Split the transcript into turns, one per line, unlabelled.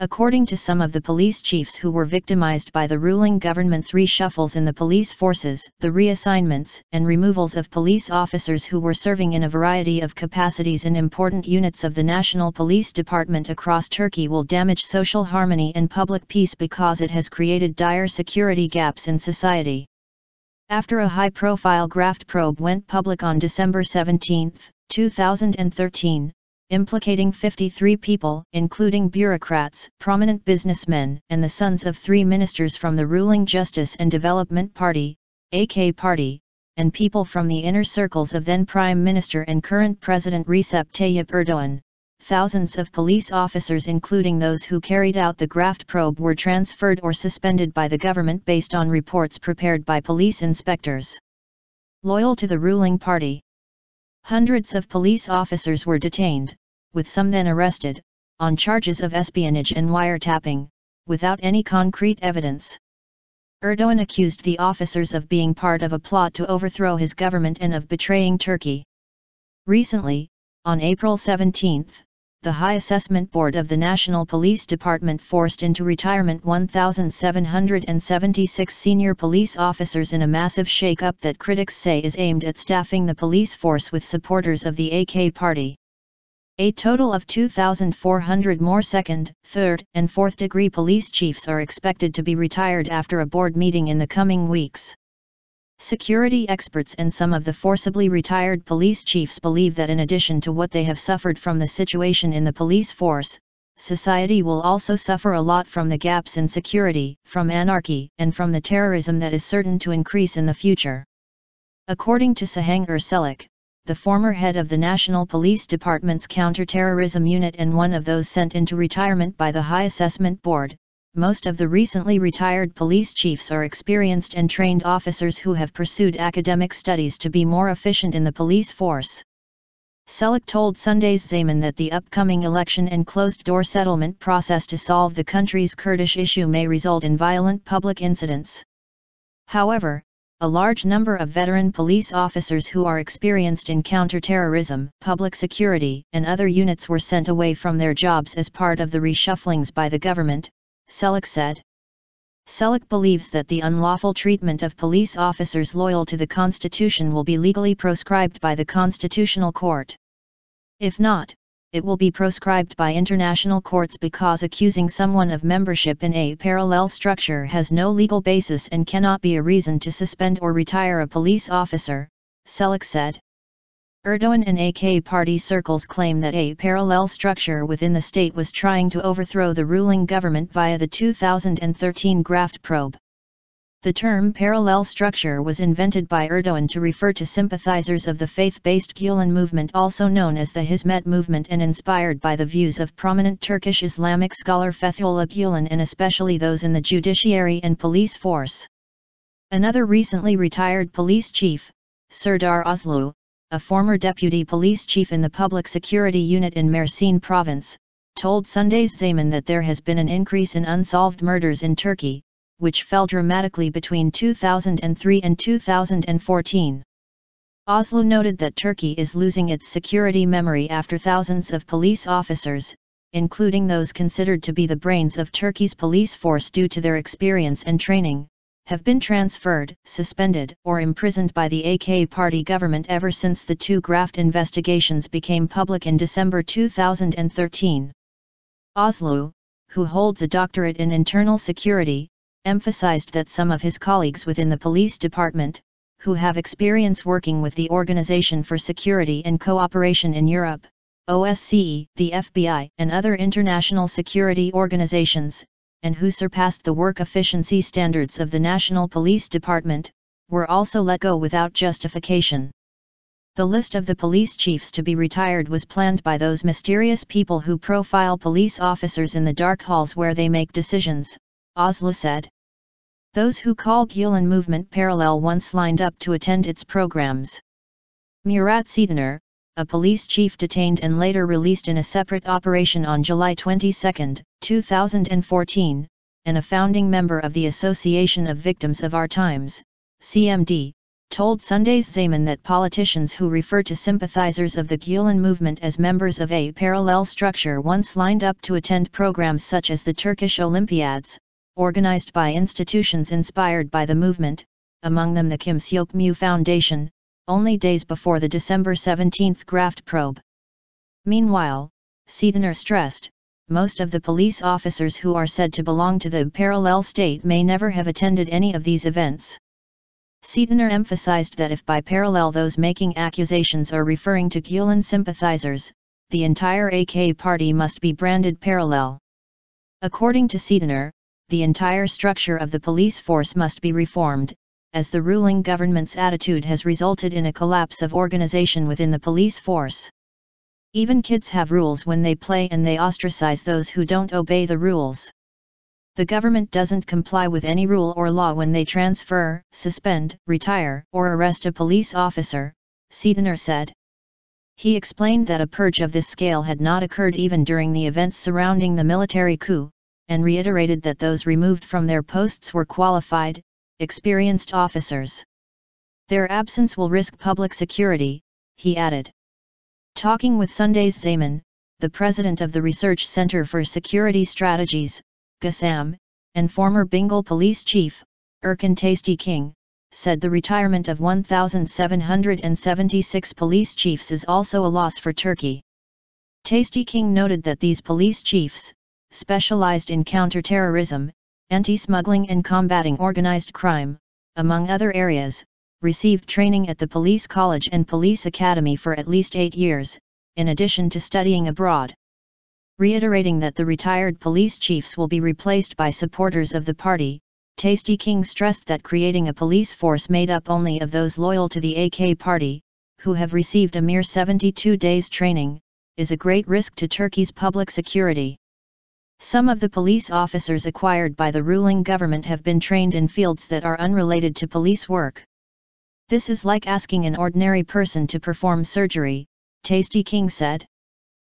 According to some of the police chiefs who were victimized by the ruling government's reshuffles in the police forces, the reassignments and removals of police officers who were serving in a variety of capacities in important units of the National Police Department across Turkey will damage social harmony and public peace because it has created dire security gaps in society. After a high-profile graft probe went public on December 17, 2013, implicating 53 people, including bureaucrats, prominent businessmen, and the sons of 3 ministers from the ruling Justice and Development Party, AK Party, and people from the inner circles of then Prime Minister and current President Recep Tayyip Erdoğan. Thousands of police officers, including those who carried out the graft probe, were transferred or suspended by the government based on reports prepared by police inspectors loyal to the ruling party. Hundreds of police officers were detained, with some then arrested, on charges of espionage and wiretapping, without any concrete evidence. Erdoğan accused the officers of being part of a plot to overthrow his government and of betraying Turkey. Recently, on April 17, the High Assessment Board of the National Police Department forced into retirement 1,776 senior police officers in a massive shake-up that critics say is aimed at staffing the police force with supporters of the AK party. A total of 2,400 more second, third, and fourth-degree police chiefs are expected to be retired after a board meeting in the coming weeks. Security experts and some of the forcibly retired police chiefs believe that in addition to what they have suffered from the situation in the police force, society will also suffer a lot from the gaps in security, from anarchy, and from the terrorism that is certain to increase in the future. According to Sahang Erselik, the former head of the National Police Department's counter-terrorism unit and one of those sent into retirement by the High Assessment Board, most of the recently retired police chiefs are experienced and trained officers who have pursued academic studies to be more efficient in the police force. Selik told Sunday's Zaman that the upcoming election and closed-door settlement process to solve the country's Kurdish issue may result in violent public incidents. However, a large number of veteran police officers who are experienced in counter-terrorism, public security, and other units were sent away from their jobs as part of the reshufflings by the government, Selik said. Selik believes that the unlawful treatment of police officers loyal to the Constitution will be legally proscribed by the Constitutional Court. If not, it will be proscribed by international courts because accusing someone of membership in a parallel structure has no legal basis and cannot be a reason to suspend or retire a police officer, Selik said. Erdoğan and AK party circles claim that a parallel structure within the state was trying to overthrow the ruling government via the 2013 graft probe. The term parallel structure was invented by Erdoğan to refer to sympathizers of the faith-based Gülen movement, also known as the Hizmet movement, and inspired by the views of prominent Turkish Islamic scholar Fethullah Gülen and especially those in the judiciary and police force. Another recently retired police chief, Serdar Ozlu, a former deputy police chief in the public security unit in Mersin province, told Sunday's Zaman that there has been an increase in unsolved murders in Turkey, which fell dramatically between 2003 and 2014. Ozlu noted that Turkey is losing its security memory after thousands of police officers, including those considered to be the brains of Turkey's police force due to their experience and training, have been transferred, suspended, or imprisoned by the AK party government ever since the 2 graft investigations became public in December 2013. Ozlu, who holds a doctorate in internal security, emphasized that some of his colleagues within the police department, who have experience working with the Organization for Security and Cooperation in Europe, OSCE, the FBI, and other international security organizations, and who surpassed the work efficiency standards of the National Police Department, were also let go without justification. The list of the police chiefs to be retired was planned by those mysterious people who profile police officers in the dark halls where they make decisions, Ozlu said. Those who call Gülen movement parallel once lined up to attend its programs. Murat Sedaner, a police chief detained and later released in a separate operation on July 22, 2014, and a founding member of the Association of Victims of Our Times, CMD, told Sunday's Zaman that politicians who refer to sympathizers of the Gulen movement as members of a parallel structure once lined up to attend programs such as the Turkish Olympiads, organized by institutions inspired by the movement, among them the Kim Seok-mu Foundation, only days before the December 17 graft probe. Meanwhile, Seadener stressed, most of the police officers who are said to belong to the parallel state may never have attended any of these events. Seadener emphasized that if by parallel those making accusations are referring to Gulen sympathizers, the entire AK party must be branded parallel. According to Seadener, the entire structure of the police force must be reformed, as the ruling government's attitude has resulted in a collapse of organization within the police force. Even kids have rules when they play and they ostracize those who don't obey the rules. The government doesn't comply with any rule or law when they transfer, suspend, retire, or arrest a police officer, Seadener said. He explained that a purge of this scale had not occurred even during the events surrounding the military coup, and reiterated that those removed from their posts were qualified, experienced officers. Their absence will risk public security, he added. Talking with Sunday's Zaman, the president of the Research Center for Security Strategies, GASAM, and former Bengal police chief, Erkan Tasty King, said the retirement of 1,776 police chiefs is also a loss for Turkey. Tasty King noted that these police chiefs, specialized in counterterrorism, anti-smuggling and combating organized crime, among other areas, received training at the Police College and Police Academy for at least 8 years, in addition to studying abroad. Reiterating that the retired police chiefs will be replaced by supporters of the party, Tasty King stressed that creating a police force made up only of those loyal to the AK party, who have received a mere 72 days training, is a great risk to Turkey's public security. Some of the police officers acquired by the ruling government have been trained in fields that are unrelated to police work. This is like asking an ordinary person to perform surgery, Tasty King said.